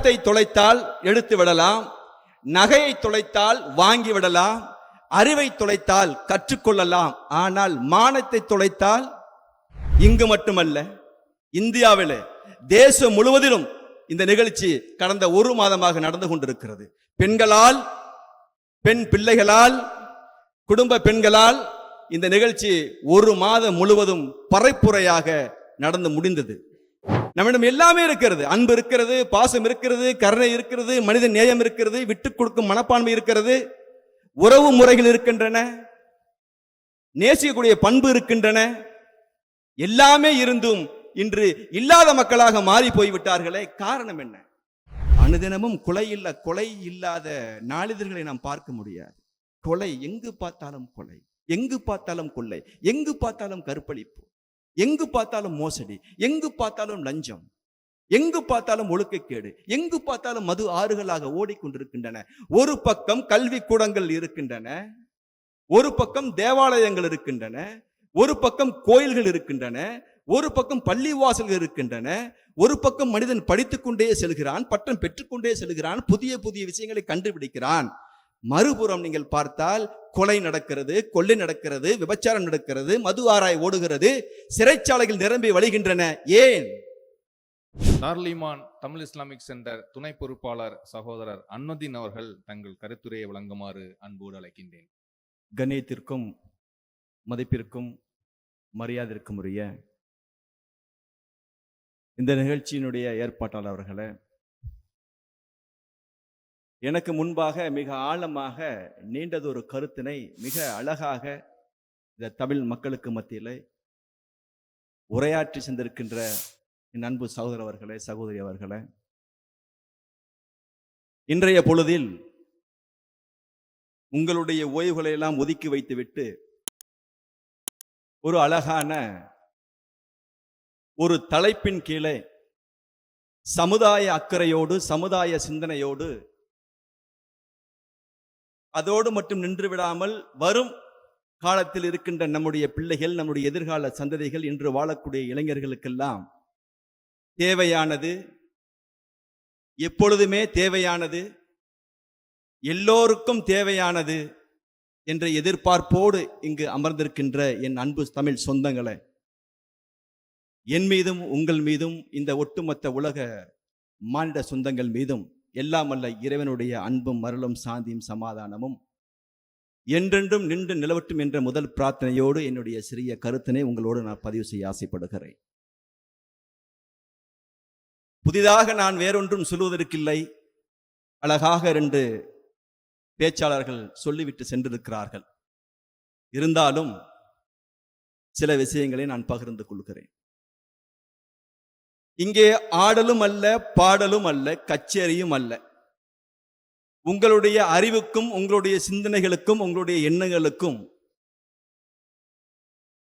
பணத்தை தொலைத்தால் எடுத்து விடலாம், நகையை தொலைத்தால் வாங்கி விடலாம், அறிவை தொலைத்தால் கற்றுக்கொள்ளலாம். ஆனால் மானத்தை தொலைத்தால், இங்கு மட்டுமல்ல இந்தியாவிலே தேசம் முழுவதிலும் இந்த நிகழ்ச்சி கடந்த ஒரு மாதமாக நடந்து கொண்டிருக்கிறது. பெண்களால், பெண் பிள்ளைகளால், குடும்ப பெண்களால் இந்த நிகழ்ச்சி ஒரு மாதம் முழுவதும் பறைப்புரையாக நடந்து முடிந்தது. நம்மிடம் எல்லாமே இருக்கிறது. அன்பு இருக்கிறது, பாசம் இருக்கிறது, கருணை இருக்கிறது, மனித நேயம் இருக்கிறது, விட்டுக் கொடுக்கும் மனப்பான்மை இருக்கிறது, உறவு முறைகள் இருக்கின்றன, நேசிக்கக்கூடிய பண்பு இருக்கின்றன. எல்லாமே இருந்தும் இன்று இல்லாத மக்களாக மாறி போய்விட்டார்களே. காரணம் என்ன? அனுதினமும் கொலை இல்லாத நாளிதழ்களை நாம் பார்க்க முடியாது. கொலை, எங்கு பார்த்தாலும் கொலை, எங்கு பார்த்தாலும் கொள்ளை, எங்கு பார்த்தாலும் கற்பழிப்பு, எங்கு பார்த்தாலும் மோசடி, எங்கு பார்த்தாலும் லஞ்சம், எங்கு பார்த்தாலும் ஒழுக்கக்கேடு, எங்கு பார்த்தாலும் மது ஆறுகளாக ஓடிக்கொண்டிருக்கின்றன. ஒரு பக்கம் கல்வி கூடங்கள் இருக்கின்றன, ஒரு பக்கம் தேவாலயங்கள் இருக்கின்றன, ஒரு பக்கம் கோயில்கள் இருக்கின்றன, ஒரு பக்கம் பள்ளி வாசல்கள் இருக்கின்றன, ஒரு பக்கம் மனிதன் படித்துக் கொண்டே செல்கிறான், பட்டம் பெற்றுக்கொண்டே செல்கிறான், புதிய புதிய விஷயங்களை கண்டுபிடிக்கிறான். மறுபுறம் நீங்கள் பார்த்தால் கொலை நடக்கிறது, கொள்ளை நடக்கிறது, விபச்சாரம் நடக்கிறது, மது ஆராய் ஓடுகிறது, சிறைச்சாலைகள் நிரம்பி வழிகின்றன. ஏன்? தார்லிமான் தமிழ் இஸ்லாமிக் சென்டர் துணை பொறுப்பாளர் சகோதரர் அன்னுதீன் அவர்கள் தங்கள் கருத்துரையை வழங்குமாறு அன்போடு அழைக்கின்றேன். கண்ணியத்திற்கும் மதிப்பிற்கும் மரியாதைக்கும் உரிய இந்த நிகழ்ச்சியினுடைய ஏற்பாட்டாளர் அவர்களே, எனக்கு முன்பாக மிக ஆழமாக நீண்டதொரு கருத்தினை மிக அழகாக இந்த தமிழ் மக்களுக்கு மத்தியில் உரையாற்றி சென்றிருக்கின்ற என் அன்பு சகோதரர் அவர்களே, சகோதரி அவர்களே, இன்றைய பொழுதில் உங்களுடைய ஓய்வுகளை எல்லாம் ஒதுக்கி வைத்துவிட்டு ஒரு அழகான ஒரு தலைப்பின் கீழே சமுதாய அக்கறையோடு, சமுதாய சிந்தனையோடு, அதோடு மட்டும் நின்று விடாமல் வரும் காலத்தில் இருக்கின்ற நம்முடைய பிள்ளைகள், நம்முடைய எதிர்கால சந்ததிகள், இன்று வாழக்கூடிய இளைஞர்களுக்கெல்லாம் தேவையானது, எப்பொழுதுமே தேவையானது, எல்லோருக்கும் தேவையானது என்ற எதிர்பார்ப்போடு இங்கு அமர்ந்திருக்கின்ற என் அன்பு தமிழ் சொந்தங்களை, என் மீதும் உங்கள் மீதும் இந்த ஒட்டுமொத்த உலக மானிட சொந்தங்கள் மீதும் எல்லாம் அல்ல இறைவனுடைய அன்பும் அருளும் சாந்தியும் சமாதானமும் என்றென்றும் நின்று நிலவட்டும் என்ற முதல் பிரார்த்தனையோடு என்னுடைய சிறிய கருத்தினை உங்களோடு நான் பதிவு செய்ய ஆசைப்படுகிறேன். புதிதாக நான் வேறொன்றும் சொல்வதற்கில்லை. அழகாக 2 பேச்சாளர்கள் சொல்லிவிட்டு சென்றிருக்கிறார்கள். இருந்தாலும் சில விஷயங்களை நான் பகிர்ந்து கொள்கிறேன். இங்கே ஆடலும் அல்ல, பாடலும் அல்ல, கச்சேரியும் அல்ல. உங்களுடைய அறிவுக்கும், உங்களுடைய சிந்தனைகளுக்கும், உங்களுடைய எண்ணங்களுக்கும்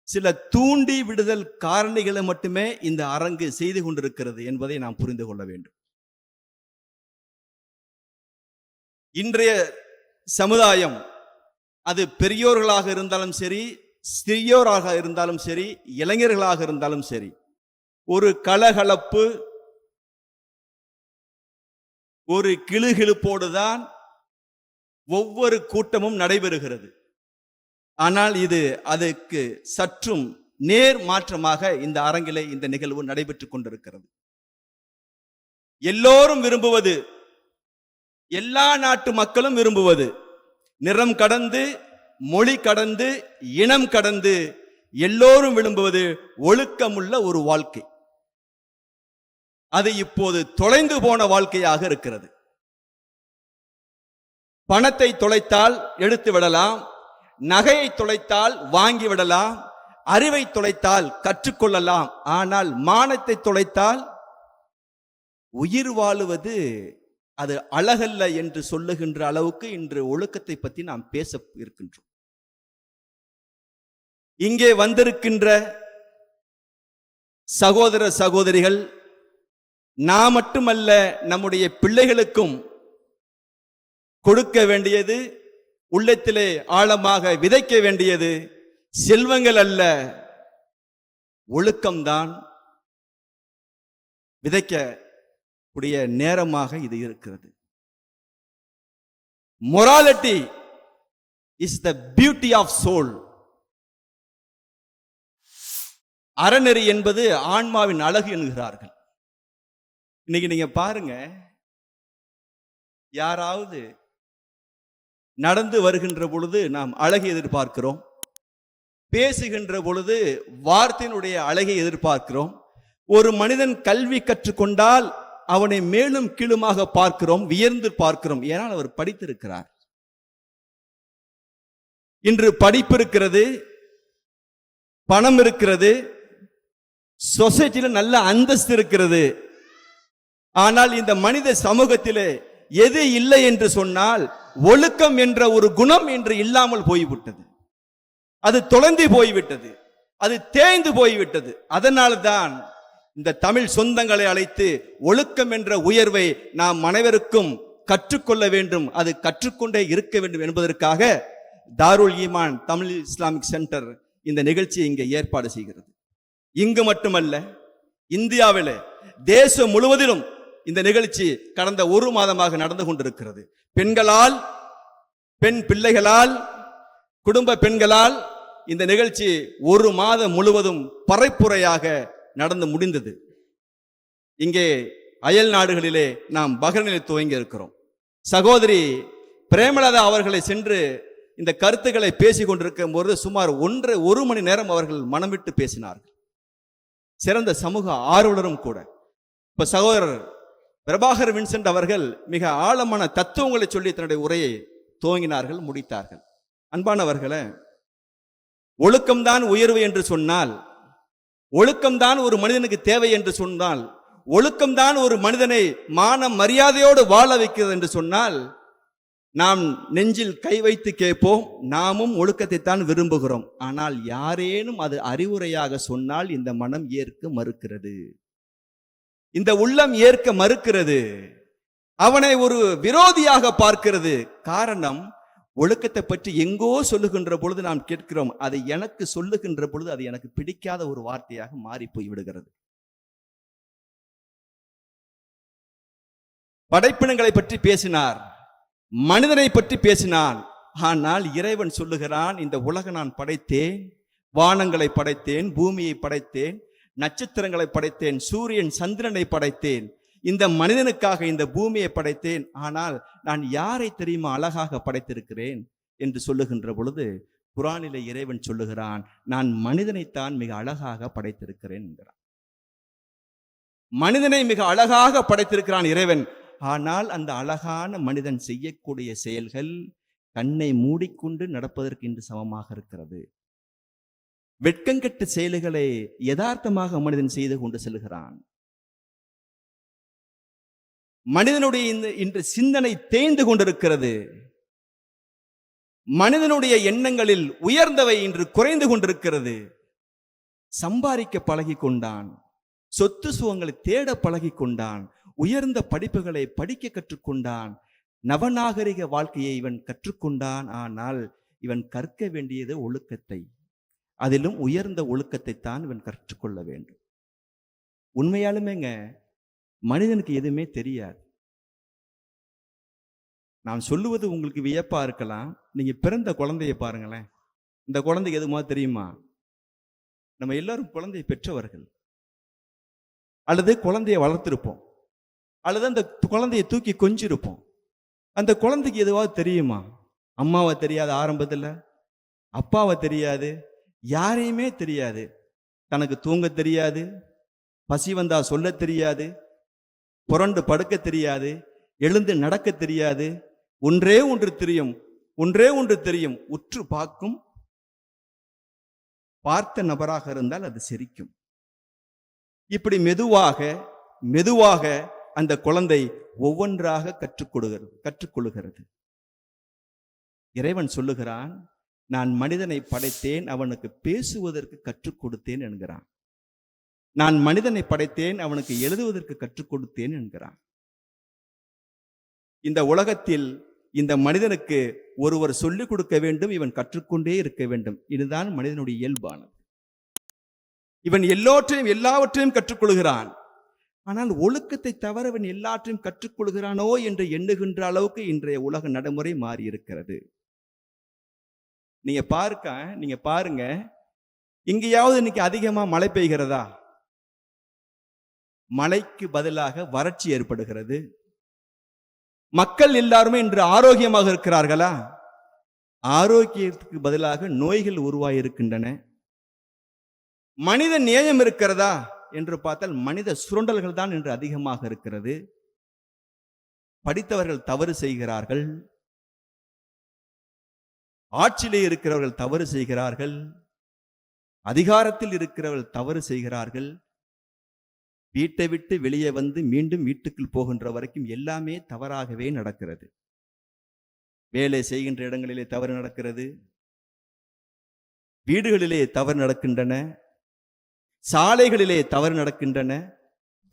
சில தூண்டி விடுதல் காரணிகளை மட்டுமே இந்த அரங்கு செய்து கொண்டிருக்கிறது என்பதை நாம் புரிந்து கொள்ள வேண்டும். இன்றைய சமுதாயம், அது பெரியோர்களாக இருந்தாலும் சரி, சிறியோராக இருந்தாலும் சரி, இளைஞர்களாக இருந்தாலும் சரி, ஒரு கலகலப்பு, ஒரு கிளுகிழுப்போடுதான் ஒவ்வொரு கூட்டமும் நடைபெறுகிறது. ஆனால் இது அதுக்கு சற்றும் நேர் மாற்றமாக இந்த அரங்கிலே இந்த நிகழ்வு நடைபெற்றுக் கொண்டிருக்கிறது. எல்லோரும் விரும்புவது, எல்லா நாட்டு மக்களும் விரும்புவது, நிறம் கடந்து, மொழி கடந்து, இனம் கடந்து எல்லோரும் விரும்புவது ஒழுக்கமுள்ள ஒரு வாழ்க்கை. அது இப்போது தொலைந்து போன வாழ்க்கையாக இருக்கிறது. பணத்தை தொலைத்தால் எடுத்து விடலாம், நகையை தொலைத்தால் வாங்கி விடலாம், அறிவை தொலைத்தால் கற்றுக்கொள்ளலாம். ஆனால் மானத்தை தொலைத்தால் உயிர் வாழுவது அது அழகல்ல என்று சொல்லுகின்ற அளவுக்கு இன்று ஒழுக்கத்தை பற்றி நாம் பேச இருக்கின்றோம். இங்கே வந்திருக்கின்ற சகோதர சகோதரிகள், நான் மட்டுமல்ல, நம்முடைய பிள்ளைகளுக்கும் கொடுக்க வேண்டியது, உள்ளத்திலே ஆழமாக விதைக்க வேண்டியது செல்வங்கள் அல்ல, ஒழுக்கம்தான். விதைக்க உடைய நேரமாக இது இருக்கிறது. Morality is the beauty of soul. அறநெறி என்பது ஆன்மாவின் அழகு என்கிறார்கள். இன்னைக்கு நீங்க பாருங்க, யாராவது நடந்து வருகின்ற பொழுது நாம் அழகை எதிர்பார்க்கிறோம், பேசுகின்ற பொழுது வார்த்தையினுடைய அழகை எதிர்பார்க்கிறோம். ஒரு மனிதன் கல்வி கற்றுக்கொண்டால் அவனை மேலும் கீழுமாக பார்க்கிறோம், வியர்ந்து பார்க்கிறோம். ஏனால் அவர் படித்திருக்கிறார். இன்று படிப்பு இருக்கிறது, பணம் இருக்கிறது, சொசைட்டியில் நல்ல அந்தஸ்து இருக்கிறது. ஆனால் இந்த மனித சமூகத்திலே எது இல்லை என்று சொன்னால் ஒழுக்கம் என்ற ஒரு குணம் என்று இல்லாமல் போய்விட்டது. அது தொலைந்து போய்விட்டது, அது தேய்ந்து போய்விட்டது. அதனால்தான் இந்த தமிழ் சொந்தங்களை அழைத்து ஒழுக்கம் என்ற உயர்வை நாம் அனைவருக்கும் கற்றுக்கொள்ள வேண்டும், அது கற்றுக்கொண்டே இருக்க வேண்டும் என்பதற்காக தாருல் ஈமான் தமிழ் இஸ்லாமிக் சென்டர் இந்த நிகழ்ச்சியை இங்கே ஏற்பாடு செய்கிறது. இங்கு மட்டுமல்ல, இந்தியாவில் தேசம் முழுவதிலும் இந்த நிகழ்ச்சி கடந்த ஒரு மாதமாக நடந்து கொண்டிருக்கிறது. பெண்களால், பெண் பிள்ளைகளால், குடும்ப பெண்களால் இந்த நிகழ்ச்சி ஒரு மாதம் முழுவதும் பறைப்புரையாக நடந்து முடிந்தது. இங்கே அயல் நாடுகளிலே நாம் பஹ்ரைனில் துவங்கி இருக்கிறோம். சகோதரி பிரேமலதா அவர்களை சென்று இந்த கருத்துக்களை பேசிக் கொண்டிருக்கும் போது சுமார் ஒரு மணி நேரம் அவர்கள் மனம் விட்டு பேசினார்கள். சிறந்த சமூக ஆர்வலரும் கூட. இப்ப சகோதரர் பிரபாகர் வின்சென்ட் அவர்கள் மிக ஆழமான தத்துவங்களை சொல்லி தன்னுடைய உரையை துவங்கினார்கள், முடித்தார்கள். அன்பானவர்களே, ஒழுக்கம்தான் உயர்வு என்று சொன்னால், ஒழுக்கம்தான் ஒரு மனிதனுக்கு தேவை என்று சொன்னால், ஒழுக்கம்தான் ஒரு மனிதனை மான மரியாதையோடு வாழ வைக்கிறது என்று சொன்னால், நாம் நெஞ்சில் கை வைத்து கேட்போம், நாமும் ஒழுக்கத்தை தான் விரும்புகிறோம். ஆனால் யாரேனும் அது அறிவுரையாக சொன்னால் இந்த மனம் ஏற்க மறுக்கிறது, இந்த உள்ளம் ஏற்க மறுக்கிறது, அவனை ஒரு விரோதியாக பார்க்கிறது. காரணம், ஒழுக்கத்தை பற்றி எங்கோ சொல்லுகின்ற பொழுது நாம் கேட்கிறோம், அதை எனக்கு சொல்லுகின்ற பொழுது அது எனக்கு பிடிக்காத ஒரு வார்த்தையாக மாறி போய் விடுகிறது. படைப்பினங்களை பற்றி பேசினார், மனிதனை பற்றி பேசினான். ஆனால் இறைவன் சொல்லுகிறான், இந்த உலகம் நான் படைத்தேன், வானங்களை படைத்தேன், பூமியை படைத்தேன், நட்சத்திரங்களை படைத்தேன், சூரியன் சந்திரனை படைத்தேன், இந்த மனிதனுக்காக இந்த பூமியை படைத்தேன். ஆனால் நான் யாரை தெரியுமா அழகாக படைத்திருக்கிறேன் என்று சொல்லுகின்ற பொழுது குர்ஆனிலே இறைவன் சொல்லுகிறான், நான் மனிதனைத்தான் மிக அழகாக படைத்திருக்கிறேன் என்கிறான். மனிதனை மிக அழகாக படைத்திருக்கிறான் இறைவன். ஆனால் அந்த அழகான மனிதன் செய்யக்கூடிய செயல்கள் கண்ணை மூடிக்கொண்டு நடப்பதற்கு இன்று சமமாக இருக்கிறது. வெட்கங்கெட்ட செயல்களை யதார்த்தமாக மனிதன் செய்து கொண்டு செல்கிறான். மனிதனுடைய இன்று சிந்தனை தேய்ந்து கொண்டிருக்கிறது. மனிதனுடைய எண்ணங்களில் உயர்ந்தவை இன்று குறைந்து கொண்டிருக்கிறது. சம்பாதிக்க பழகி கொண்டான், சொத்து சுகங்களை தேட பழகி கொண்டான், உயர்ந்த படிப்புகளை படிக்க கற்றுக்கொண்டான், நவநாகரிக வாழ்க்கையை இவன் கற்றுக்கொண்டான். ஆனால் இவன் கற்க வேண்டியது ஒழுக்கத்தை, அதிலும் உயர்ந்த ஒழுக்கத்தை தான் இவன் கற்றுக்கொள்ள வேண்டும். உண்மையாலுமேங்க மனிதனுக்கு எதுவுமே தெரியாது. நான் சொல்லுவது உங்களுக்கு வியப்பா இருக்கலாம். நீங்க பிறந்த குழந்தையை பாருங்களேன். இந்த குழந்தைக்கு எதுமா தெரியுமா? நம்ம எல்லாரும் குழந்தையை பெற்றவர்கள், அல்லது குழந்தையை வளர்த்திருப்போம், அல்லது அந்த குழந்தையை தூக்கி கொஞ்சிருப்போம். அந்த குழந்தைக்கு எதுவாவது தெரியுமா? அம்மாவை தெரியாது, ஆரம்பத்தில் அப்பாவை தெரியாது, யாரையுமே தெரியாது. தனக்கு தூங்க தெரியாது, பசி வந்தா சொல்ல தெரியாது, புரண்டு படுக்க தெரியாது, எழுந்து நடக்க தெரியாது. ஒன்றே ஒன்று தெரியும், உற்று பார்க்கும். பார்த்த நபராக இருந்தால் அது சிரிக்கும். இப்படி மெதுவாக அந்த குழந்தை ஒவ்வொன்றாக கற்றுக்கொள்கிறது. இறைவன் சொல்லுகிறான், நான் மனிதனை படைத்தேன், அவனுக்கு பேசுவதற்கு கற்றுக் கொடுத்தேன் என்கிறான். நான் மனிதனை படைத்தேன், அவனுக்கு எழுதுவதற்கு கற்றுக் கொடுத்தேன் என்கிறான். இந்த உலகத்தில் இந்த மனிதனுக்கு ஒருவர் சொல்லிக் கொடுக்க வேண்டும், இவன் கற்றுக்கொண்டே இருக்க வேண்டும். இதுதான் மனிதனுடைய இயல்பானது. இவன் எல்லாவற்றையும் கற்றுக்கொள்கிறான். ஆனால் ஒழுக்கத்தை தவறவன் எல்லாற்றையும் கற்றுக்கொள்கிறானோ என்று எண்ணுகின்ற அளவுக்கு இன்றைய உலக நடைமுறை மாறி இருக்கிறது. நீங்க பாருங்க, எங்கேயாவது இன்னைக்கு அதிகமா மழை பெய்கிறதா? மழைக்கு பதிலாக வறட்சி ஏற்படுகிறது. மக்கள் எல்லாருமே இன்று ஆரோக்கியமாக இருக்கிறார்களா? ஆரோக்கியத்துக்கு பதிலாக நோய்கள் உருவாகியிருக்கின்றன. மனித நேயம் இருக்கிறதா என்று பார்த்தால் மனித சுரண்டல்கள் தான் இன்று அதிகமாக இருக்கிறது. படித்தவர்கள் தவறு செய்கிறார்கள், ஆட்சியிலே இருக்கிறவர்கள் தவறு செய்கிறார்கள், அதிகாரத்தில் இருக்கிறவர்கள் தவறு செய்கிறார்கள். வீட்டை விட்டு வெளியே வந்து மீண்டும் வீட்டுக்குள் போகின்ற வரைக்கும் எல்லாமே தவறாகவே நடக்கிறது. வேலை செய்கின்ற இடங்களிலே தவறு நடக்கிறது, வீடுகளிலே தவறு நடக்கின்றன, சாலைகளிலே தவறு நடக்கின்றன,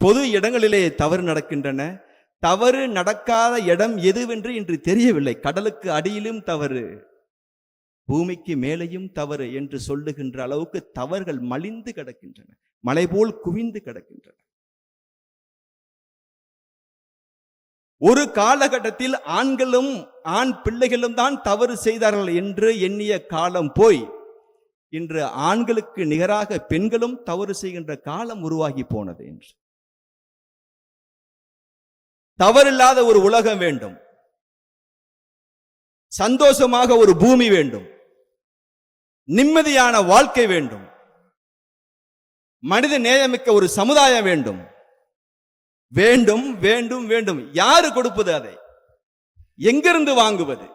பொது இடங்களிலே தவறு நடக்கின்றன. தவறு நடக்காத இடம் எதுவென்று இன்று தெரியவில்லை. கடலுக்கு அடியிலும் தவறு, பூமிக்கு மேலேயும் தவறு என்று சொல்லுகின்ற அளவுக்கு தவறுகள் மலிந்து கிடக்கின்றன, மலை போல் குவிந்து கிடக்கின்றன. ஒரு காலகட்டத்தில் ஆண்களும் ஆண் பிள்ளைகளும் தான் தவறு செய்தார்கள் என்று எண்ணிய காலம் போய் இன்று ஆண்களுக்கு நிகராக பெண்களும் தவறு செய்கின்ற காலம் உருவாகி போனது. என்று தவறில்லாத ஒரு உலகம் வேண்டும், சந்தோஷமாக ஒரு பூமி வேண்டும், நிம்மதியான வாழ்க்கை வேண்டும், மனித நேயமிக்க ஒரு சமுதாயம் வேண்டும். வேண்டும் வேண்டும் வேண்டும். யாரு கொடுப்பது? அதை எங்கிருந்து வாங்குவது?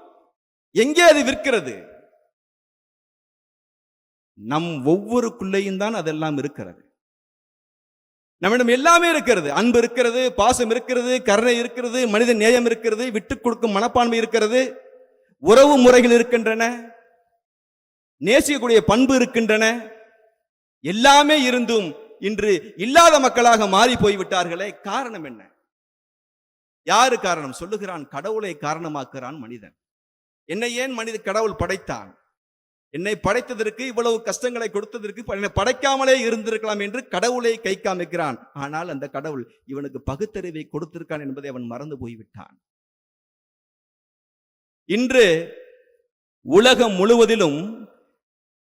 எங்கே அது விற்கிறது? நம் ஒவ்வொருக்குள்ளேயும் தான் அதெல்லாம் இருக்கிறது. நம்மிடம் எல்லாமே இருக்கிறது. அன்பு இருக்கிறது, பாசம் இருக்கிறது, கருணை இருக்கிறது, மனித நேயம் இருக்கிறது, விட்டுக் கொடுக்கும் மனப்பான்மை இருக்கிறது, உறவு முறைகள் இருக்கின்றன, நேசிக்கக்கூடிய பண்பு இருக்கின்றன. எல்லாமே இருந்தும் இன்று இல்லாத மக்களாக மாறி போய்விட்டார்களே. காரணம் என்ன? யாரு காரணம்? சொல்லுகிறான், கடவுளை காரணமாக்குறான் மனிதன். என்னை ஏன் கடவுள் படைத்தான்? என்னை படைத்ததற்கு, இவ்வளவு கஷ்டங்களை கொடுத்ததற்கு என்னை படைக்காமலே இருந்திருக்கலாம் என்று கடவுளை கை காமிக்கிறான். ஆனால் அந்த கடவுள் இவனுக்கு பகுத்தறிவை கொடுத்திருக்கான் என்பதை அவன் மறந்து போய்விட்டான். இன்று உலகம் முழுவதிலும்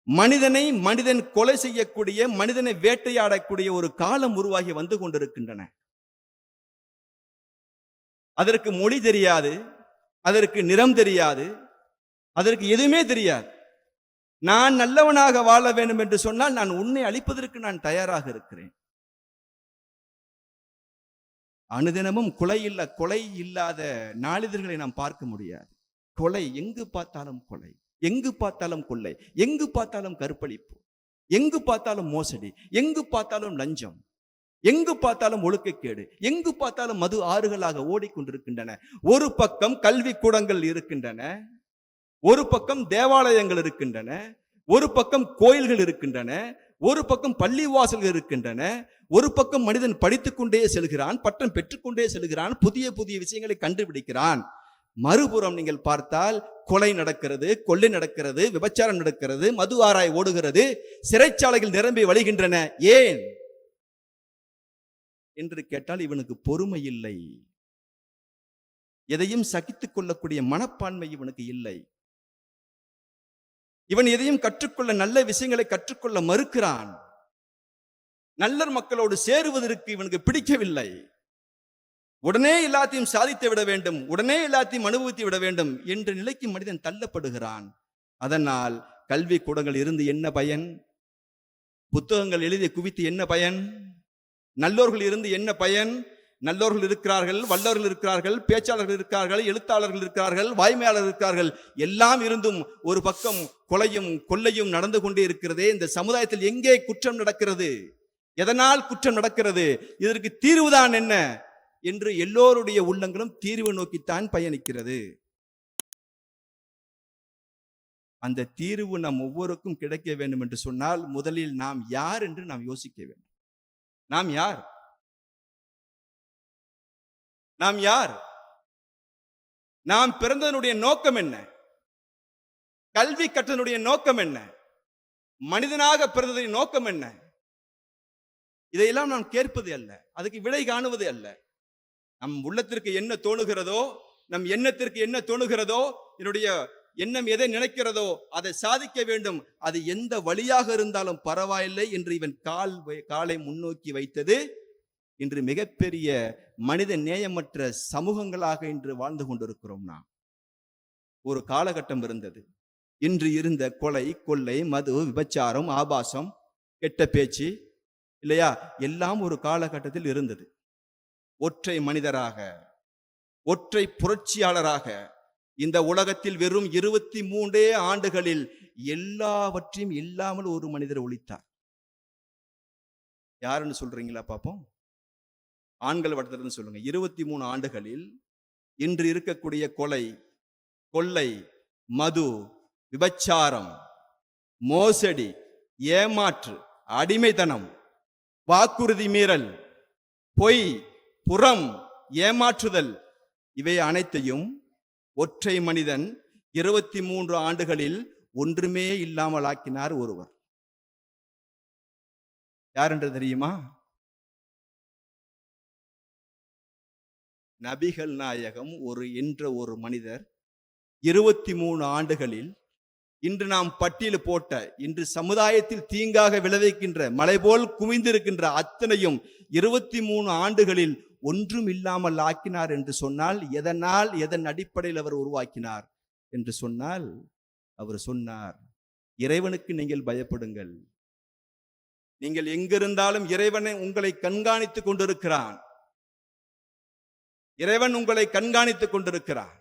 மனிதன் கொலை செய்யக்கூடிய, மனிதனை வேட்டையாடக்கூடிய ஒரு காலம் உருவாகி வந்து கொண்டிருக்கின்றன. அதற்கு மொழி தெரியாது, அதற்கு நிறம் தெரியாது, அதற்கு எதுவுமே தெரியாது. நான் நல்லவனாக வாழ வேண்டும் என்று சொன்னால் நான் உன்னை அழிப்பதற்கு நான் தயாராக இருக்கிறேன். அனுதினமும் கொலை இல்லாத நாளிதழ்களை நாம் பார்க்க முடியாது. கொலை, எங்கு பார்த்தாலும் கொலை, எங்கு பார்த்தாலும் கொள்ளை, எங்கு பார்த்தாலும் கற்பழிப்பு, எங்கு பார்த்தாலும் மோசடி, எங்கு பார்த்தாலும் லஞ்சம், எங்கு பார்த்தாலும் ஒழுக்கக்கேடு, எங்கு பார்த்தாலும் மது ஆறுகளாக ஓடிக்கொண்டிருக்கின்றன. ஒரு பக்கம் கல்வி கூடங்கள் இருக்கின்றன, ஒரு பக்கம் தேவாலயங்கள் இருக்கின்றன, ஒரு பக்கம் கோயில்கள் இருக்கின்றன, ஒரு பக்கம் பள்ளிவாசல்கள் இருக்கின்றன, ஒரு பக்கம் மனிதன் படித்துக் கொண்டே செல்கிறான், பட்டம் பெற்றுக்கொண்டே செல்கிறான், புதிய புதிய விஷயங்களை கண்டுபிடிக்கிறான். மறுபுறம் நீங்கள் பார்த்தால் கொலை நடக்கிறது, கொள்ளை நடக்கிறது, விபச்சாரம் நடக்கிறது, மது ஆராய் ஓடுகிறது, சிறைச்சாலைகள் நிரம்பி வழிகின்றன. ஏன் என்று கேட்டால் இவனுக்கு பொறுமை இல்லை, எதையும் சகித்துக் கொள்ளக்கூடிய மனப்பான்மை இவனுக்கு இல்லை. இவன் எதையும் கற்றுக்கொள்ள, நல்ல விஷயங்களை கற்றுக்கொள்ள மறுக்கிறான். நல்ல மக்களோடு சேருவதற்கு இவனுக்கு பிடிக்கவில்லை. உடனே எல்லாத்தையும் சாதித்து விட வேண்டும், உடனே எல்லாத்தையும் அனுபவித்து விட வேண்டும் என்ற நிலைக்கு மனிதன் தள்ளப்படுகிறான். அதனால் கல்வி கூடங்கள் இருந்து என்ன பயன்? புத்தகங்கள் எழுதி குவித்து என்ன பயன்? நல்லோர்கள் இருந்து என்ன பயன்? நல்லோர்கள் இருக்கிறார்கள், வல்லவர்கள் இருக்கிறார்கள், பேச்சாளர்கள் இருக்கிறார்கள், எழுத்தாளர்கள் இருக்கிறார்கள், வாய்மையாளர்கள் இருக்கிறார்கள். எல்லாம் இருந்தும் ஒரு பக்கம் கொலையும் கொள்ளையும் நடந்து கொண்டே இருக்கிறதே. இந்த சமுதாயத்தில் எங்கே குற்றம் நடக்கிறது? எதனால் குற்றம் நடக்கிறது? இதற்கு தீர்வுதான் என்ன என்று எல்லோருடைய உள்ளங்களும் தீர்வு நோக்கித்தான் பயணிக்கிறது. அந்த தீர்வு நம் ஒவ்வொருக்கும் கிடைக்க வேண்டும் என்று சொன்னால் முதலில் நாம் யார் என்று நாம் யோசிக்க வேண்டும். நாம் யார்? நாம் யார்? நாம் பிறந்ததனுடைய நோக்கம் என்ன? கல்வி கற்றதனுடைய நோக்கம் என்ன? மனிதனாக பிறந்ததின் நோக்கம் என்ன? இதையெல்லாம் நாம் கேட்பது அல்ல, அதுக்கு விடை காணுவது அல்ல. நம் உள்ளத்திற்கு என்ன தோணுகிறதோ, நம் எண்ணத்திற்கு என்ன தோணுகிறதோ, என்னுடைய எண்ணம் எதை நினைக்கிறதோ அதை சாதிக்க வேண்டும். அது எந்த வழியாக இருந்தாலும் பரவாயில்லை என்று இவன் காலை முன்னோக்கி வைத்தது இன்று மிகப்பெரிய மனித நேயமற்ற சமூகங்களாக இன்று வாழ்ந்து கொண்டிருக்கிறோம். நாம் ஒரு காலகட்டம் இருந்தது, இன்று இருந்த கொலை, கொள்ளை, மது, விபச்சாரம், ஆபாசம், கெட்ட பேச்சு இல்லையா, எல்லாம் ஒரு காலகட்டத்தில் இருந்தது. ஒற்றை மனிதராக, ஒற்றை புரட்சியாளராக இந்த உலகத்தில் வெறும் 23 ஆண்டுகளில் எல்லாவற்றையும் இல்லாமல் ஒரு மனிதர் ஒழித்தார். யாருன்னு சொல்றீங்களா பாப்போம்? ஆண்கள் வட்டத்திலிருந்து சொல்லுங்க. 23 ஆண்டுகளில் இன்று இருக்கக்கூடிய கொலை, கொள்ளை, மது, விபச்சாரம், மோசடி, ஏமாற்று, அடிமைத்தனம், வாக்குறுதி மீறல், பொய், புறம், ஏமாற்றுதல், இவை அனைத்தையும் ஒற்றை மனிதன் 23 ஆண்டுகளில் ஒன்றுமே இல்லாமல் ஆக்கினார் ஒருவர். யார் என்று தெரியுமா? நபிகள் நாயகம் என்ற ஒரு மனிதர் 23 ஆண்டுகளில் இன்று நாம் பட்டியல் போட்ட, இன்று சமுதாயத்தில் தீங்காக விளைவிக்கின்ற, மலை போல் குவிந்திருக்கின்ற அத்தனையும் 23 ஆண்டுகளில் ஒன்றும் இல்லாமல் ஆக்கினார் என்று சொன்னால், எதனால், எதன் அடிப்படையில் அவர் உருவாக்கினார் என்று சொன்னால், அவர் சொன்னார், இறைவனுக்கு நீங்கள் பயப்படுங்கள். நீங்கள் எங்கிருந்தாலும் இறைவனை உங்களை கண்காணித்துக் கொண்டிருக்கிறான். இறைவன் உங்களை கண்காணித்துக் கொண்டிருக்கிறான்.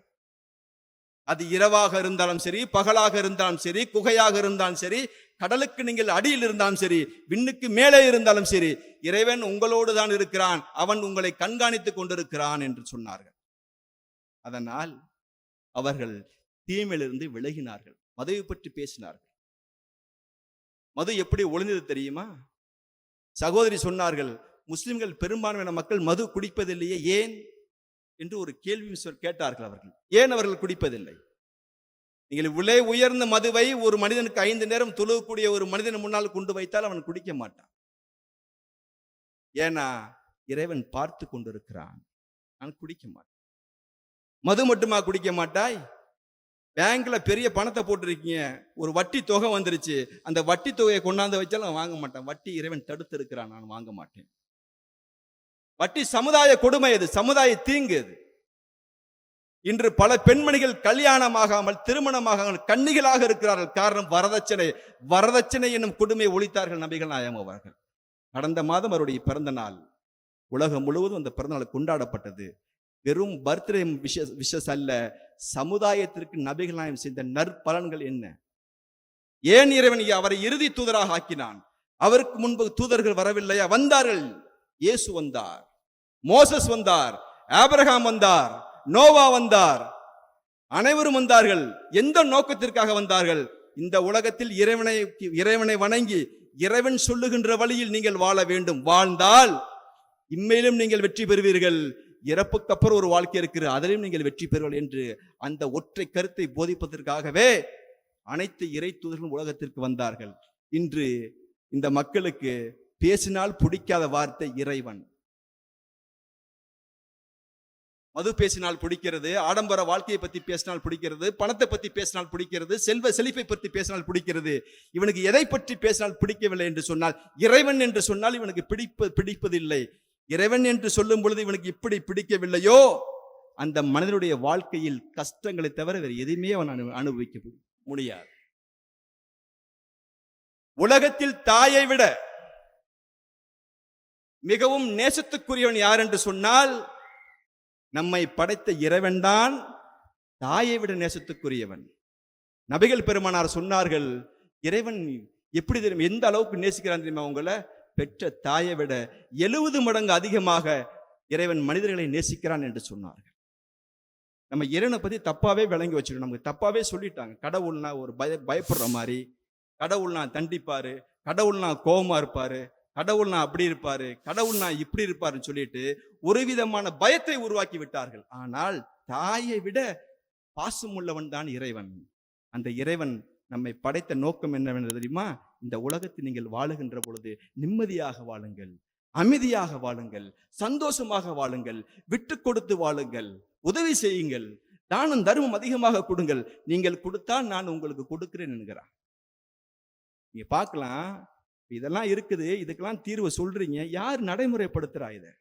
அது இரவாக இருந்தாலும் சரி, பகலாக இருந்தாலும் சரி, குகையாக இருந்தாலும் சரி, கடலுக்கு நீங்கள் அடியில் இருந்தாலும் சரி, விண்ணுக்கு மேலே இருந்தாலும் சரி, இறைவன் உங்களோடு தான் இருக்கிறான், அவன் உங்களை கண்காணித்துக் கொண்டிருக்கிறான் என்று சொன்னார்கள். அதனால் அவர்கள் தீமையிலிருந்து விலகினார்கள். மதுவை பற்றி பேசினார்கள். மது எப்படி ஒளிந்தது தெரியுமா? சகோதரி சொன்னார்கள், முஸ்லிம்கள் பெரும்பான்மையான மக்கள் மது குடிப்பதில்லையே, ஏன் என்று ஒரு கேள்வி கேட்டார்கள். அவர்கள் ஏன் அவர்கள் குடிப்பதில்லை? நீங்கள் விலை உயர்ந்த மதுவை ஒரு மனிதனுக்கு 5 நேரம் தொழுகக்கூடிய ஒரு மனிதன் முன்னால் கொண்டு வைத்தால் அவன் குடிக்க மாட்டான். ஏன்னா இறைவன் பார்த்து கொண்டிருக்கிறான், நான் குடிக்க மாட்டேன். மது மட்டுமா குடிக்க மாட்டாய்? பேங்க்ல பெரிய பணத்தை போட்டிருக்கீங்க, ஒரு வட்டி தொகை வந்துருச்சு, அந்த வட்டி தொகையை கொண்டாந்து வச்சாலும் நான் வாங்க மாட்டேன். வட்டி இறைவன் தடுத்து இருக்கிறான், நான் வாங்க மாட்டேன். வட்டி சமுதாய கொடுமை, அது சமுதாய தீங்கு. அது இன்று பல பெண்மணிகள் கல்யாணமாகாமல், திருமணமாகாமல் கன்னிகளாக இருக்கிறார்கள். காரணம் வரதட்சணை. வரதட்சணை என்னும் கொடுமையை ஒழித்தார்கள் நபிகள் நாயகம் அவர்கள். கடந்த மாதம் அவருடைய பிறந்த நாள் உலகம் முழுவதும் அந்த பிறந்த நாள் கொண்டாடப்பட்டது. வெறும் பர்த்டே விஷஸ் அல்ல, சமுதாயத்திற்கு நபிகள் நாயகம் செய்த நற்பலன்கள் என்ன? ஏன் இறைவன் அவரை இறுதி தூதராக ஆக்கினான்? அவருக்கு முன்பு தூதர்கள் வரவில்லையா? வந்தார்கள். இயேசு வந்தார், மோசஸ் வந்தார், ஆபிரகாம் வந்தார், நோவா வந்தார், அனைவரும் வந்தார்கள். எந்த நோக்கத்திற்காக வந்தார்கள்? இந்த உலகத்தில் இறைவனை வணங்கி இறைவன் சொல்லுகின்ற வழியில் நீங்கள் வாழ வேண்டும். வாழ்ந்தால் இம்மையிலும் நீங்கள் வெற்றி பெறுவீர்கள், இறப்புக்கு அப்புறம் ஒரு வாழ்க்கை இருக்கிறது, அதிலும் நீங்கள் வெற்றி பெறுவீர்கள் என்று அந்த ஒற்றை கருத்தை போதிப்பதற்காகவே அனைத்து இறை தூதர்களும் உலகத்திற்கு வந்தார்கள். இன்று இந்த மக்களுக்கு பேசினால் பிடிக்காத வார்த்தை இறைவன். மது பேசினால் பிடிக்கிறது, ஆடம்பர வாழ்க்கையை பத்தி பேசினால் பிடிக்கிறது, பணத்தை பத்தி பேசினால் பிடிக்கிறது, செல்வ செழிப்பை பற்றி பேசினால் பிடிக்கிறது. இவனுக்கு எதை பற்றி பேசினால் பிடிக்கவில்லை என்று சொன்னால், இறைவன் என்று சொன்னால் இவனுக்கு பிடிப்பதில்லை. இறைவன் என்று சொல்லும் பொழுது இவனுக்கு இப்படி பிடிக்கவில்லையோ, அந்த மனிதனுடைய வாழ்க்கையில் கஷ்டங்களை தவிர வேறு எதுவுமே அவன் அனுபவிக்க முடியாது. உலகத்தில் தாயை விட மிகவும் நேசத்துக்குரியவன் யார் என்று சொன்னால், நம்மை படைத்த இறைவன்தான் தாயை விட நேசத்துக்குரியவன். நபிகள் பெருமானார் சொன்னார்கள், இறைவன் எப்படி தெரியும், எந்த அளவுக்கு நேசிக்கிறான் தெரியுமா? உங்களை பெற்ற தாயை விட 70 மடங்கு அதிகமாக இறைவன் மனிதர்களை நேசிக்கிறான் என்று சொன்னார்கள். நம்ம இறைவனை பத்தி தப்பாவே விளங்கி வச்சிருக்கோம். நமக்கு தப்பாவே சொல்லிட்டாங்க. கடவுள்னா ஒரு பயப்படுற மாதிரி, கடவுள்னா தண்டிப்பாரு, கடவுள்னா கோபமா இருப்பாரு, கடவுள்னா அப்படி இருப்பாரு, கடவுள்னா இப்படி இருப்பாருன்னு சொல்லிட்டு ஒரு விதமான பயத்தை உருவாக்கி விட்டார்கள். ஆனால் தாயை விட பாசம் உள்ளவன் தான் இறைவன். அந்த இறைவன் நம்மை படைத்த நோக்கம் என்னவென்று தெரியுமா? இந்த உலகத்தில் நீங்கள் வாழுகின்ற பொழுது நிம்மதியாக வாழுங்கள், அமைதியாக வாழுங்கள், சந்தோஷமாக வாழுங்கள், விட்டு கொடுத்து வாழுங்கள், உதவி செய்யுங்கள், தானம் தர்மம் அதிகமாக கொடுங்கள், நீங்கள் கொடுத்தால் நான் உங்களுக்கு கொடுக்கிறேன் என்கிறார். நீங்க பார்க்கலாம், இதெல்லாம் இருக்குது, இதுக்கெல்லாம் தீர்வு சொல்றீங்க, யார் நடைமுறைப்படுத்துறா? இதை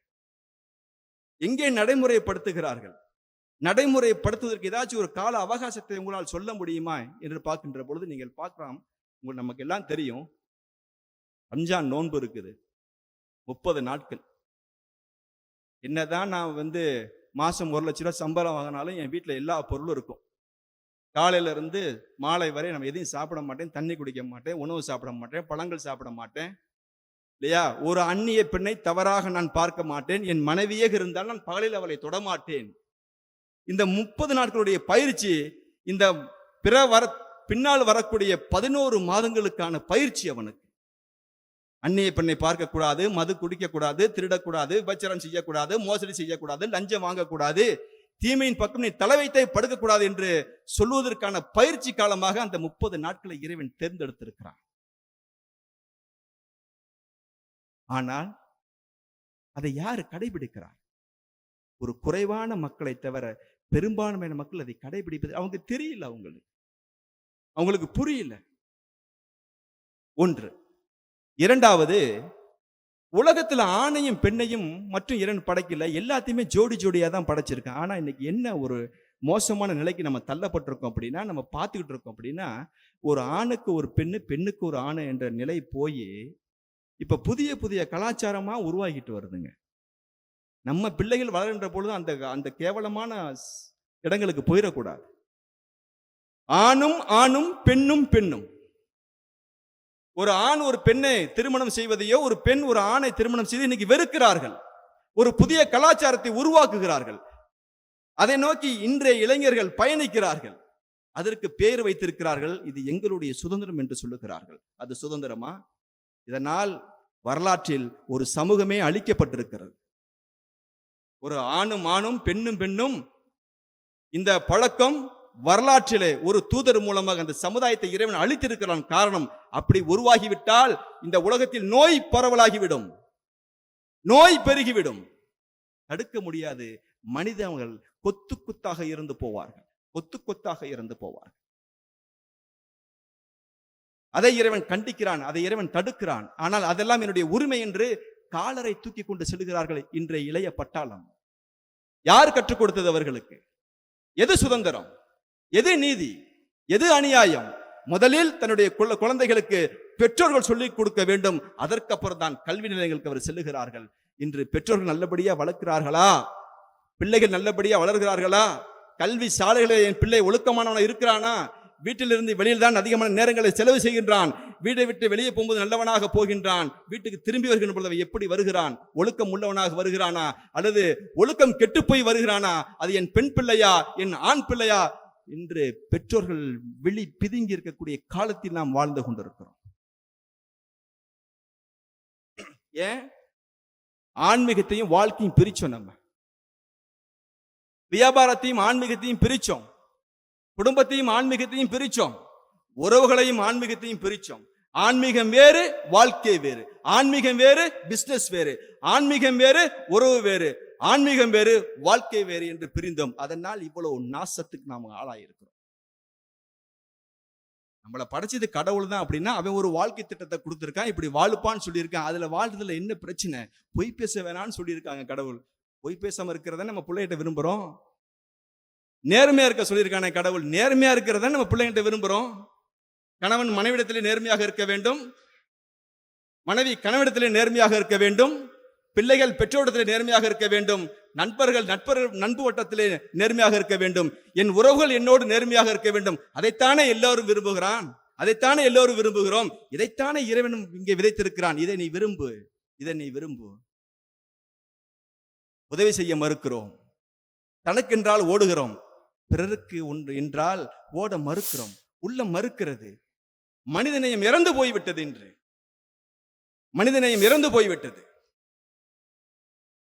எங்கே நடைமுறைப்படுத்துகிறார்கள்? நடைமுறைப்படுத்துவதற்கு ஏதாச்சும் ஒரு கால அவகாசத்தை உங்களால் சொல்ல முடியுமா என்று பார்க்கின்ற பொழுது நீங்கள் பார்க்கலாம், உங்களுக்கு நமக்கு எல்லாம் தெரியும், ரம்ஜான் நோன்பு இருக்குது, 30 நாட்கள். என்னதான் நான் மாசம் 1 லட்ச ரூபாய் சம்பளம் வாங்கினாலும் என் வீட்டில் எல்லா பொருளும் இருக்கும். காலையில இருந்து மாலை வரை நம்ம எதையும் சாப்பிட மாட்டேன், தண்ணி குடிக்க மாட்டேன், உணவு சாப்பிட மாட்டேன், பழங்கள் சாப்பிட மாட்டேன், இல்லையா? ஒரு அந்நிய பெண்ணை தவறாக நான் பார்க்க மாட்டேன், என் மனைவியே இருந்தால் நான் பகலில் அவளை தொடமாட்டேன். இந்த 30 நாட்களுடைய பயிற்சி, இந்த பின்னால் வரக்கூடிய 11 மாதங்களுக்கான பயிற்சி அவனுக்கு. அந்நிய பெண்ணை பார்க்க கூடாது, மது குடிக்க கூடாது, திருடக்கூடாது, விபச்சாரம் செய்யக்கூடாது, மோசடி செய்யக்கூடாது, லஞ்சம் வாங்கக்கூடாது, தீமையின் பக்கம் நீ தலை வைத்தே படுக்கக்கூடாது என்று சொல்வதற்கான பயிற்சி காலமாக அந்த 30 நாட்களை இறைவன் தேர்ந்தெடுத்திருக்கிறான். ஆனால் அதை யாரு கடைபிடிக்கிறார்? ஒரு குறைவான மக்களை தவிர பெரும்பான்மையான மக்கள் அதை கடைபிடிப்பது அவங்க தெரியல, அவங்களுக்கு புரியல. ஒன்று. இரண்டாவது, உலகத்துல ஆணையும் பெண்ணையும் மற்றும் 2 படைக்கல, எல்லாத்தையுமே ஜோடி ஜோடியா தான் படைச்சிருக்கான். ஆனா இன்னைக்கு என்ன ஒரு மோசமான நிலைக்கு நம்ம தள்ளப்பட்டிருக்கோம் அப்படின்னா, நம்ம பார்த்துக்கிட்டு இருக்கோம் அப்படின்னா, ஒரு ஆணுக்கு ஒரு பெண்ணு, பெண்ணுக்கு ஒரு ஆணு என்ற நிலை போய் இப்ப புதிய புதிய கலாச்சாரமா உருவாகிட்டு வருதுங்க. நம்ம பிள்ளைகள் வளர்கின்ற பொழுது அந்த கேவலமான இடங்களுக்கு போயிடக்கூடாது. ஆணும் ஆணும், பெண்ணும் பெண்ணும். ஒரு ஆண் ஒரு பெண்ணை திருமணம் செய்வதையோ, ஒரு பெண் ஒரு ஆணை திருமணம் செய்து இன்னைக்கு வெறுக்கிறார்கள். ஒரு புதிய கலாச்சாரத்தை உருவாக்குகிறார்கள். அதை நோக்கி இன்றைய இளைஞர்கள் பயணிக்கிறார்கள். அதற்கு பெயர் வைத்திருக்கிறார்கள், இது எங்களுடைய சுதந்திரம் என்று சொல்லுகிறார்கள். அது சுதந்திரமா? இதனால் வரலாற்றில் ஒரு சமூகமே அழிக்கப்பட்டிருக்கிறது. ஒரு ஆணும் ஆணும், பெண்ணும் பெண்ணும், இந்த பழக்கம் வரலாற்றிலே ஒரு தூதர் மூலமாக அந்த சமுதாயத்தை இறைவன் அழித்திருக்கிறான். காரணம், அப்படி உருவாகிவிட்டால் இந்த உலகத்தில் நோய் பரவலாகிவிடும், நோய் பெருகிவிடும், தடுக்க முடியாது. மனிதர்கள் கொத்து கொத்தாக இருந்து போவார்கள், கொத்து கொத்தாக இருந்து போவார்கள். அதை இறைவன் கண்டிக்கிறான், அதை இறைவன் தடுக்கிறான். ஆனால் அதெல்லாம் என்னுடைய உரிமை என்று காலரை தூக்கி கொண்டு செல்கிறார்கள் இன்றைய இளைய பட்டாளம். யார் கற்றுக் கொடுத்தது அவர்களுக்கு? எது சுதந்திரம், எது நீதி, எது அநியாயம்? முதலில் தன்னுடைய குழந்தைகளுக்கு பெற்றோர்கள் சொல்லிக் கொடுக்க வேண்டும். அதற்கப்புறம் தான் கல்வி நிலையங்களுக்கு அவர் செல்லுகிறார்கள். இன்று பெற்றோர்கள் நல்லபடியா வளர்க்கிறார்களா? பிள்ளைகள் நல்லபடியா வளர்கிறார்களா? கல்வி சாலைகளில் என் பிள்ளை ஒழுக்கமானவன இருக்கிறானா? வீட்டிலிருந்து வெளியில் தான் அதிகமான நேரங்களை செலவு செய்கின்றான். வீட்டை விட்டு வெளியே போகும்போது நல்லவனாக போகின்றான். வீட்டுக்கு திரும்பி வருகின்ற பொழுது எப்படி வருகிறான்? ஒழுக்கம் உள்ளவனாக வருகிறானா, அல்லது ஒழுக்கம் கெட்டு போய் வருகிறானா? அது என் பெண் பிள்ளையா, என் ஆண் பிள்ளையா என்று பெற்றோர்கள் விழி பிதுங்கி இருக்கக்கூடிய காலத்தில் நாம் வாழ்ந்து கொண்டிருக்கிறோம். ஏன்? ஆன்மீகத்தையும் வாழ்க்கையும் பிரிச்சோம். நம்ம வியாபாரத்தையும் ஆன்மீகத்தையும் பிரிச்சோம், குடும்பத்தையும் ஆன்மீகத்தையும் பிரிச்சோம், உறவுகளையும் ஆன்மீகத்தையும் பிரிச்சோம். ஆன்மீகம் வேறு, வாழ்க்கை வேறு. ஆன்மீகம் வேறு, பிசினஸ் வேறு. ஆன்மீகம் வேறு, உறவு வேறு. ஆன்மீகம் வேறு, வாழ்க்கை வேறு என்று பிரிந்தோம். அதனால் இவ்வளவு நாசத்துக்கு நாம ஆளாயிருக்கிறோம். நம்மளை படைச்சது கடவுள் தான் அப்படின்னா அவன் ஒரு வாழ்க்கை திட்டத்தை கொடுத்திருக்கான், இப்படி வாழுப்பான்னு சொல்லியிருக்கான். அதுல வாழ்றதுல என்ன பிரச்சனை? பொய் பேச வேணான்னு சொல்லியிருக்காங்க கடவுள். பொய் பேசாம இருக்கிறத நம்ம பிள்ளைகிட்ட விரும்புறோம். நேர்மையா இருக்க சொல்லியிருக்கானே கடவுள், நேர்மையா இருக்கிறத நம்ம பிள்ளைகிட்ட விரும்புறோம். கணவன் மனைவிடத்திலே நேர்மையாக இருக்க வேண்டும், மனைவி கணவனிடத்திலே நேர்மையாக இருக்க வேண்டும், பிள்ளைகள் பெற்றோரிடத்திலே நேர்மையாக இருக்க வேண்டும், நண்பர்கள் நண்பு வட்டத்திலே நேர்மையாக இருக்க வேண்டும், என் உறவுகள் என்னோடு நேர்மையாக இருக்க வேண்டும். அதைத்தானே எல்லோரும் விரும்புகிறான், அதைத்தானே எல்லோரும் விரும்புகிறோம். இதைத்தானே இறைவனும் இங்கே விதைத்திருக்கிறான். இதை நீ விரும்பு, இதை நீ விரும்பு. உதவி செய்ய மறுக்கிறோம், தனக்கென்றால் ஓடுகிறோம், பிறருக்கு ஒன்று என்றால் ஓட மறுக்கிறோம். உள்ள மறுக்கிறது. மனிதநேயம் இறந்து போய்விட்டது. இன்று மனிதநேயம் இறந்து போய்விட்டது.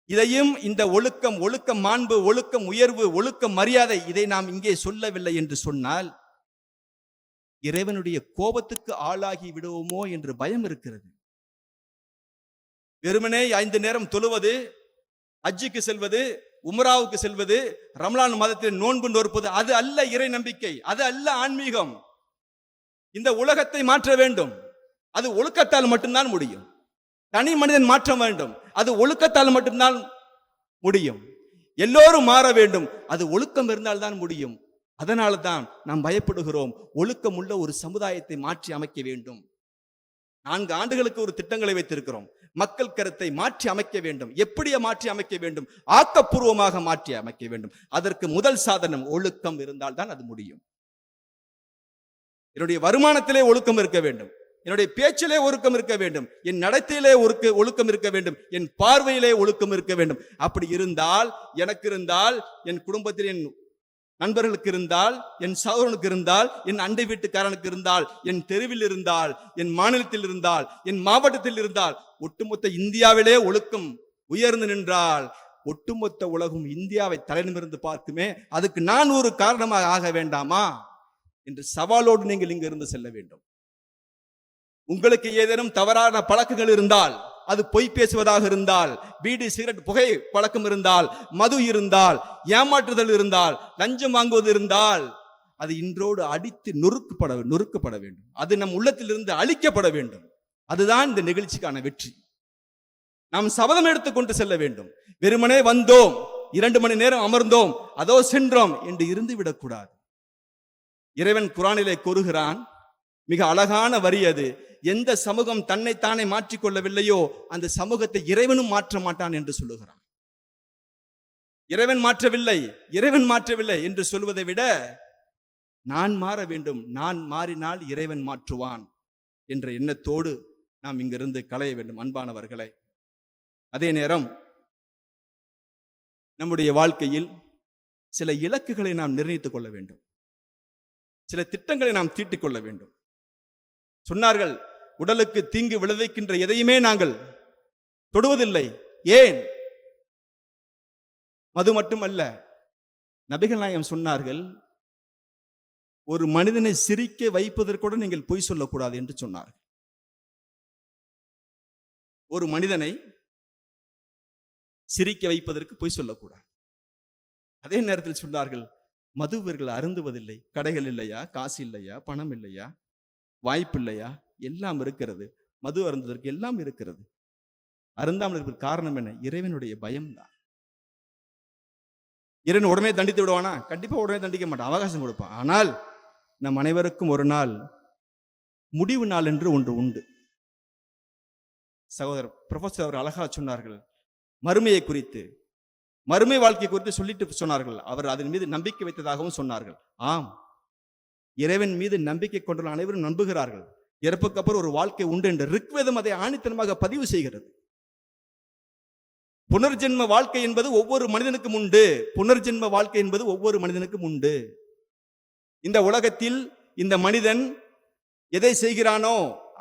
இதையும் இந்த ஒழுக்கம், ஒழுக்கம் மாண்பு, ஒழுக்கம் உயர்வு, ஒழுக்கம் மரியாதை, இதை நாம் இங்கே சொல்லவில்லை என்று சொன்னால் இறைவனுடைய கோபத்துக்கு ஆளாகி விடுவோமோ என்று பயம் இருக்கிறது. வெறுமனே 5 நேரம் தொழுவது, ஹஜ்ஜுக்கு செல்வது, உம்ராவுக்கு செல்வது, ரமலான் மாதத்தில் நோன்பு நோற்பது, அது அல்ல இறை நம்பிக்கை, அது அல்ல ஆன்மீகம். இந்த உலகத்தை மாற்ற வேண்டும், அது ஒழுக்கத்தால் மட்டும்தான் முடியும். தனி மனிதன் மாற்ற வேண்டும், அது ஒழுக்கத்தால் மட்டும்தான் முடியும். எல்லோரும் மாற வேண்டும், அது ஒழுக்கம் இருந்தால்தான் முடியும். அதனால தான் நாம் பயப்படுகிறோம். ஒழுக்கம் உள்ள ஒரு சமுதாயத்தை மாற்றி அமைக்க வேண்டும். 4 ஆண்டுகளுக்கு ஒரு திட்டங்களை வைத்திருக்கிறோம். மக்கள் கருத்தை மாற்றி அமைக்க வேண்டும். எப்படி மாற்றி அமைக்க வேண்டும்? ஆக்கப்பூர்வமாக மாற்றி அமைக்க வேண்டும். அதற்கு முதல் சாதனம் ஒழுக்கம் இருந்தால்தான் அது முடியும். என்னுடைய வருமானத்திலே ஒழுக்கம் இருக்க வேண்டும், என்னுடைய பேச்சிலே ஒழுக்கம் இருக்க வேண்டும், என் நடத்தையிலே ஒழுக்கம் இருக்க வேண்டும், என் பார்வையிலே ஒழுக்கம் இருக்க வேண்டும். அப்படி இருந்தால், எனக்கு இருந்தால், என் குடும்பத்தில் என் நண்பர்களுக்கு இருந்தால், என் சகோதரனுக்கு இருந்தால், என் அண்டை வீட்டுக்காரனுக்கு இருந்தால், என் தெருவில் இருந்தால், என் மாநிலத்தில் இருந்தால், என் மாவட்டத்தில் இருந்தால், ஒட்டுமொத்த இந்தியாவிலே ஒழுக்கம் உயர்ந்து நின்றால் ஒட்டுமொத்த உலகம் இந்தியாவை தலைநிமிர்ந்து பார்க்குமே. அதுக்கு நான் ஒரு காரணமாக ஆக வேண்டாமா என்று சவாலோடு நீங்கள் இங்கிருந்து செல்ல வேண்டும். உங்களுக்கு ஏதேனும் தவறான பழக்கங்கள் இருந்தால், அது பொய் பேசுவதாக இருந்தால், பீடி சிகரெட் புகை பழக்கம் இருந்தால், மது இருந்தால், ஏமாற்றுதல் இருந்தால், லஞ்சம் வாங்குவது இருந்தால், அது இன்றோடு அடித்து நொறுக்கப்பட வேண்டும். அது நம் உள்ளத்திலிருந்து அழிக்கப்பட வேண்டும். அதுதான் இந்த நிகழ்ச்சிக்கான வெற்றி. நாம் சபதம் எடுத்துக்கொண்டு செல்ல வேண்டும். வெறுமனே வந்தோம், 2 மணி நேரம் அமர்ந்தோம், அதோ சென்றோம் என்று இருந்து விடக்கூடாது. இறைவன் குர்ஆனிலே கூறுகிறான், மிக அழகான வரி அது. எந்த சமூகம் தன்னைத்தானே மாற்றிக்கொள்ளவில்லையோ அந்த சமூகத்தை இறைவனும் மாற்ற மாட்டான் என்று சொல்லுகிறான். இறைவன் மாற்றவில்லை என்று சொல்வதை விட, நான் மாற வேண்டும், நான் மாறினால் இறைவன் மாற்றுவான் என்ற எண்ணத்தோடு நாம் இங்கிருந்து களைய வேண்டும். அன்பானவர்களே, அதே நேரம் நம்முடைய வாழ்க்கையில் சில இலக்குகளை நாம் நிர்ணயித்துக் கொள்ள வேண்டும், சில திட்டங்களை நாம் தீட்டிக் கொள்ள வேண்டும். சொன்னார்கள், உடலுக்கு தீங்கு விளைவிக்கின்ற எதையுமே நாங்கள் தொடுவதில்லை. ஏன்? மது மட்டுமல்ல, நபிகள் நாயகம் சொன்னார்கள், ஒரு மனிதனை சிரிக்க வைப்பதற்கூட நீங்கள் பொய் சொல்லக்கூடாது என்று சொன்னார்கள். ஒரு மனிதனை சிரிக்க வைப்பதற்கு பொய் சொல்லக்கூடாது. அதே நேரத்தில் சொன்னார்கள், மது இவர்கள் அருந்துவதில்லை. கடைகள் இல்லையா? காசு இல்லையா? பணம் இல்லையா? வாய்ப்பு இல்லையா? எல்லாம் இருக்கிறது. மது அருந்துவதற்கு எல்லாம் இருக்கிறது. அருந்தாமல் இருப்பதற்கு காரணம் என்ன? இறைவனுடைய பயம்தான். இறைவன் உடனே தண்டித்து விடுவானா? கண்டிப்பா உடனே தண்டிக்க மாட்டான், அவகாசம் கொடுப்பான். ஆனால் நம் அனைவருக்கும் ஒரு நாள், முடிவு நாள் என்று ஒன்று உண்டு. சகோதரர் ப்ரொஃபசர் அவர் அழகா சொன்னார்கள், மறுமையை குறித்து, மறுமை வாழ்க்கை குறித்து சொல்லிட்டு சொன்னார்கள். அவர் அதன் மீது நம்பிக்கை வைத்ததாகவும் சொன்னார்கள். ஆம், இறைவன் மீது நம்பிக்கை கொண்டுள்ள அனைவரும் நம்புகிறார்கள். இறப்புக்கு அப்புறம் ஒரு வாழ்க்கை உண்டு என்று ரிக்வேதம் அதை ஆணித்தனமாக பதிவு செய்கிறது. புனர்ஜென்ம வாழ்க்கை என்பது ஒவ்வொரு மனிதனுக்கும் உண்டு. புனர்ஜென்ம வாழ்க்கை என்பது ஒவ்வொரு மனிதனுக்கும் உண்டு. இந்த உலகத்தில் இந்த மனிதன் எதை செய்கிறானோ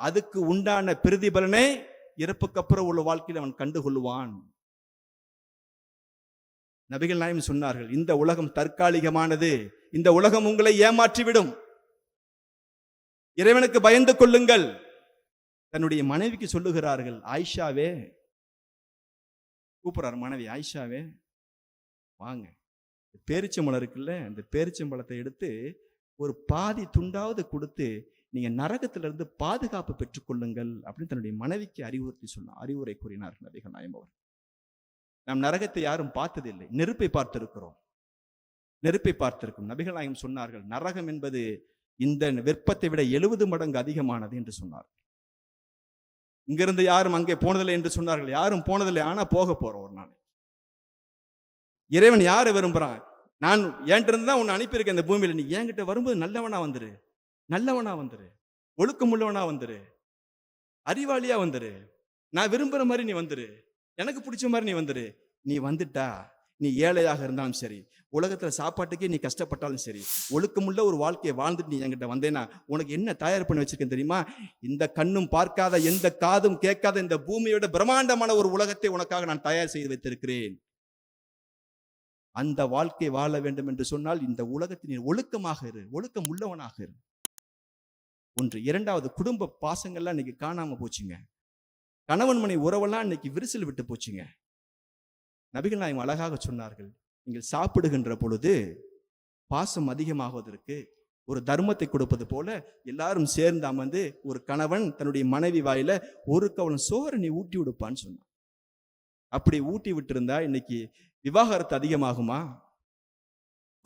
அதுக்கு உண்டான பிரதிபலனை இறப்புக்கு அப்புறம் உள்ள வாழ்க்கையில் அவன் கண்டுகொள்வான். நபிகள் நாயகம் சொன்னார்கள், இந்த உலகம் தற்காலிகமானது, இந்த உலகம் உங்களை ஏமாற்றிவிடும், இறைவனுக்கு பயந்து கொள்ளுங்கள். தன்னுடைய மனைவிக்கு சொல்லுகிறார்கள், ஆயிஷாவே, கூப்பிடுறார் மனைவி, ஆயிஷாவே வாங்க, பேரிச்சம்பழம் இருக்குல்ல, அந்த பேரிச்சம்பழத்தை எடுத்து ஒரு பாதி துண்டாவது கொடுத்து நீங்க நரகத்திலிருந்து பாதுகாப்பு பெற்றுக் கொள்ளுங்கள் அப்படின்னு தன்னுடைய மனைவிக்கு அறிவுரை கூறினார் நபிகள் நாயகம் அவர். நாம் நரகத்தை யாரும் பார்த்ததில்லை, நெருப்பை பார்த்திருக்கிறோம். நபிகள் நாயகம் சொன்னார்கள், நரகம் என்பது இந்த வெப்பத்தை விட 70 மடங்கு அதிகமானது என்று சொன்னார். இங்கிருந்து யாரும் அங்கே போனதில்லை என்று சொன்னார்கள். யாரும் போனதில்லை, ஆனா போக போறோம் ஒரு நாள். இறைவன் யாரை விரும்புறான்? நான் என்கிட்ட இருந்து தான் உன்னை அனுப்பியிருக்கேன் இந்த பூமியில, நீ என்கிட்ட வரும்போது நல்லவனா வந்துரு, ஒழுக்கமுள்ளவனா வந்துரு, அறிவாளியா வந்துரு, நான் விரும்புற மாதிரி நீ வந்துரு, எனக்கு பிடிச்ச மாதிரி நீ வந்துரு. நீ வந்துட்டா, நீ ஏழையாக இருந்தாலும் சரி, உலகத்துல சாப்பாட்டுக்கே நீ கஷ்டப்பட்டாலும் சரி, ஒழுக்கமுள்ள ஒரு வாழ்க்கையை வாழ்ந்துட்டு நீ என்கிட்ட வந்தேன்னா உனக்கு என்ன தயார் பண்ணி வச்சிருக்கேன் தெரியுமா? இந்த கண்ணும் பார்க்காத, எந்த காதும் கேட்காத இந்த பூமியோட பிரம்மாண்டமான ஒரு உலகத்தை உனக்காக நான் தயார் செய்து வைத்திருக்கிறேன். அந்த வாழ்க்கை வாழ வேண்டும் என்று சொன்னால் இந்த உலகத்தின் ஒழுக்கமாக இரு, ஒழுக்கம் உள்ளவனாக இரு. ஒன்று. இரண்டாவது, குடும்ப பாசங்கள்லாம் இன்னைக்கு காணாம போச்சுங்க. கணவன் மனை உறவெல்லாம் இன்னைக்கு விரிசல் விட்டு போச்சுங்க. நபிகள் நாயகம் அழகாக சொன்னார்கள், நீங்கள் சாப்பிடுகின்ற பொழுது பாசம் அதிகமாகுவதற்கு ஒரு தர்மத்தை கொடுப்பது போல எல்லாரும் சேர்ந்து அமர்ந்து ஒரு கணவன் தன்னுடைய மனைவி வாயில ஒரு கவலம் சோறு நீ ஊட்டி விடுப்பான்னு சொன்னான். அப்படி ஊட்டி விட்டு இருந்தா இன்னைக்கு விவாகரத்து அதிகமாகுமா?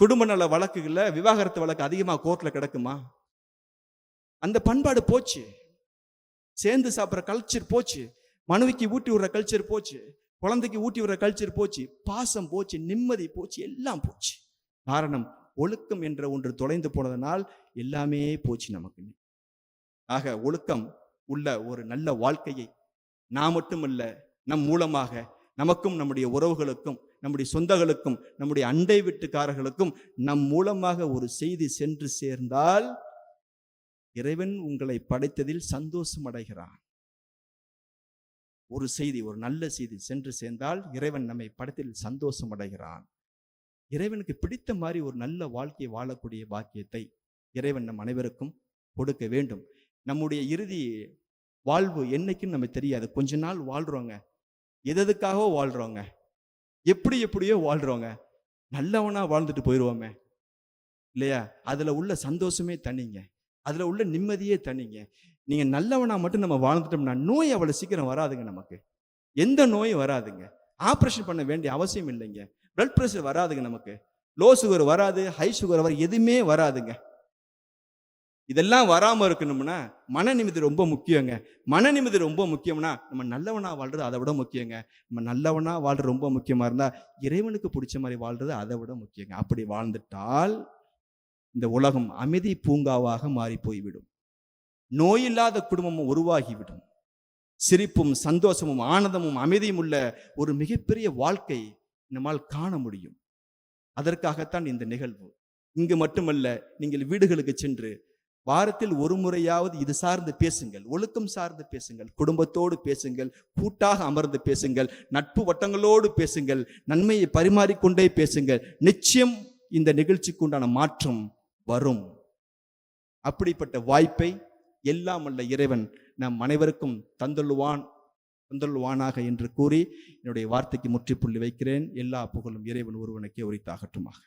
குடும்ப நல வழக்குகள்ல விவாகரத்து வழக்கு அதிகமா கோர்ட்ல கிடக்குமா? அந்த பண்பாடு போச்சு. சேர்ந்து சாப்பிட்ற கல்ச்சர் போச்சு. மனைவிக்கு ஊட்டி விடுற கல்ச்சர் போச்சு. குழந்தைக்கு ஊட்டி விடுற கல்ச்சர் போச்சு. பாசம் போச்சு, நிம்மதி போச்சு, எல்லாம் போச்சு. காரணம், ஒழுக்கம் என்ற ஒன்று தொலைந்து போனதனால் எல்லாமே போச்சு நமக்கு. ஆக ஒழுக்கம் உள்ள ஒரு நல்ல வாழ்க்கையை நான் மட்டுமல்ல, நம் மூலமாக நமக்கும் நம்முடைய உறவுகளுக்கும் நம்முடைய சொந்தங்களுக்கும் நம்முடைய அண்டை வீட்டுக்காரர்களுக்கும் நம் மூலமாக ஒரு செய்தி சென்று சேர்ந்தால் இறைவன் உங்களை படைத்ததில் சந்தோஷம் அடைகிறான். ஒரு செய்தி, ஒரு நல்ல செய்தி சென்று சேர்ந்தால் இறைவன் நம்மை படைத்ததில் சந்தோஷம் அடைகிறான். இறைவனுக்கு பிடித்த மாதிரி ஒரு நல்ல வாழ்க்கையை வாழக்கூடிய பாக்கியத்தை இறைவன் நம் அனைவருக்கும் கொடுக்க வேண்டும். நம்முடைய இறுதி வாழ்வு என்னைக்கும் நம்ம தெரியாது. கொஞ்ச நாள் வாழ்றோங்க, எதுக்காகவோ வாழ்றோங்க, எப்படியோ வாழ்றோங்க, நல்லவனா வாழ்ந்துட்டு போயிடுவோமே இல்லையா? அதுல உள்ள சந்தோஷமே தனிங்க, அதுல உள்ள நிம்மதியே தனிங்க. நீங்க நல்லவனா மட்டும் நம்ம வாழ்ந்துட்டோம்னா நோய் அவ்வளவு சீக்கிரம் வராதுங்க. நமக்கு எந்த நோயும் வராதுங்க. ஆப்ரேஷன் பண்ண வேண்டிய அவசியம் இல்லைங்க. பிளட் பிரஷர் வராதுங்க, நமக்கு லோ சுகர் வராது, ஹை சுகர் வர எதுவுமே வராதுங்க. இதெல்லாம் வராம இருக்கணும்னா மன நிம்மதி ரொம்ப முக்கியங்க. மன நிம்மதி ரொம்ப முக்கியம்னா நம்ம நல்லவனா வாழ்றது அதை விட முக்கியங்க. நம்ம நல்லவனா வாழ்றது ரொம்ப முக்கியமா இருந்தா இறைவனுக்கு பிடிச்ச மாதிரி வாழ்றது அதை விட முக்கியங்க. அப்படி வாழ்ந்துட்டால் இந்த உலகம் அமைதி பூங்காவாக மாறி போய்விடும். நோயில்லாத குடும்பமும் உருவாகிவிடும். சிரிப்பும் சந்தோஷமும் ஆனந்தமும் அமைதியும் உள்ள ஒரு மிகப்பெரிய வாழ்க்கை நம்மால் காண முடியும். அதற்காகத்தான் இந்த நிகழ்வு. இங்கு மட்டுமல்ல, நீங்கள் வீடுகளுக்கு சென்று வாரத்தில் ஒரு முறையாவது இது சார்ந்து பேசுங்கள், ஒழுக்கம் சார்ந்து பேசுங்கள், குடும்பத்தோடு பேசுங்கள், கூட்டாக அமர்ந்து பேசுங்கள், நட்பு வட்டங்களோடு பேசுங்கள், நன்மையை பரிமாறிக்கொண்டே பேசுங்கள். நிச்சயம் இந்த நிகழ்ச்சிக்கு உண்டான மாற்றம் வரும். அப்படிப்பட்ட வாய்ப்பை எல்லாம் வல்ல இறைவன் நம் அனைவருக்கும் தந்துள்ளுவானாக என்று கூறி என்னுடைய வார்த்தைக்கு முற்றுப்புள்ளி வைக்கிறேன். எல்லா புகழும் இறைவன் ஒருவனுக்கே உரித்தாகட்டுமாக.